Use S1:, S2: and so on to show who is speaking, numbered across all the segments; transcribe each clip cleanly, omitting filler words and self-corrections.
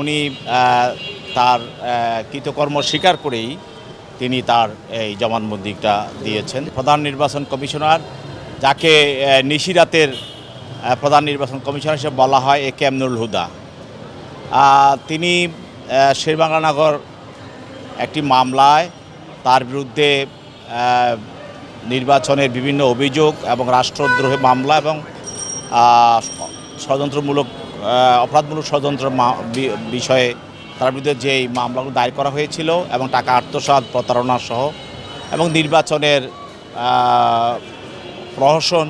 S1: উনি তার কৃতকর্ম স্বীকার করেই তিনি তার এই জবানবন্দিটা দিয়েছেন। প্রধান নির্বাচন কমিশনার, যাকে নিশিরাতের প্রধান নির্বাচন কমিশনার হিসেবে বলা হয়, এ কে এম নুরুল হুদা, তিনি শেরেবাংলা একটি মামলায় তার বিরুদ্ধে নির্বাচনের বিভিন্ন অভিযোগ এবং রাষ্ট্রদ্রোহ মামলা এবং ষড়যন্ত্রমূলক অপরাধমূলক ষড়যন্ত্র বিষয়ে তার বিরুদ্ধে যেই মামলাগুলো দায়ের করা হয়েছিল এবং টাকা আত্মসাৎ, প্রতারণা সহ এবং নির্বাচনের প্রহসন,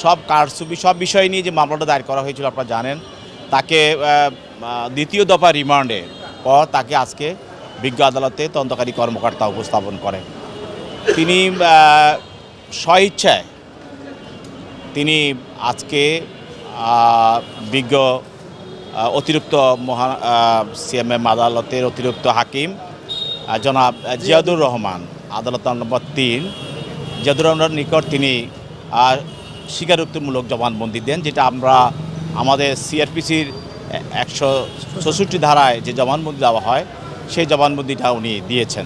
S1: সব কারচুপি, সব বিষয় নিয়ে যে মামলাটা দায়ের করা হয়েছিল আপনারা জানেন, তাকে দ্বিতীয় দফা রিমান্ডের পর তাকে আজকে বিজ্ঞ আদালতে তদন্তকারী কর্মকর্তা উপস্থাপন করেন। তিনি স্বইচ্ছায় তিনি আজকে বিজ্ঞ অতিরিক্ত সিএমএম আদালতের অতিরিক্ত হাকিম জনাব জিয়াদুর রহমান, আদালত নম্বর 3, জিয়াদুর রহমানের নিকট তিনি স্বীকারোক্তিমূলক জবানবন্দি দেন, যেটা আমরা আমাদের সিআরপিসির 166 ধারায় যে জবানবন্দি দেওয়া হয় সেই জবানবন্দিটা উনি দিয়েছেন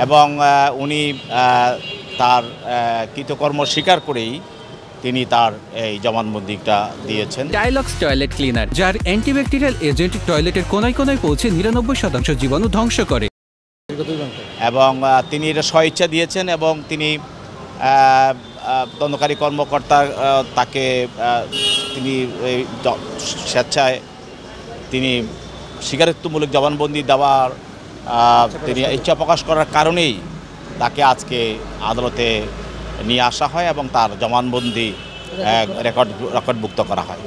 S1: এবং উনি তার কৃতকর্ম স্বীকার করেই তিনি তার এই জবানবন্দিটা দিয়েছেন।
S2: ডায়লগস টয়লেট ক্লিনার, যার অ্যান্টিব্যাকটেরিয়াল এজেন্ট টয়লেটের কোনায় কোনায় পৌঁছে 99% জীবাণু ধ্বংস করে
S1: এবং তিনি এটা স্বইচ্ছা দিয়েছেন এবং তিনি তদন্তকারী কর্মকর্তা তাকে তিনি স্বেচ্ছায় তিনি স্বীকারোক্তিমূলক জবানবন্দি দেওয়ার তিনি ইচ্ছা প্রকাশ করার কারণেই তাকে আজকে আদালতে নিয়ে আসা হয় এবং তার জবানবন্দি রেকর্ডভুক্ত করা হয়।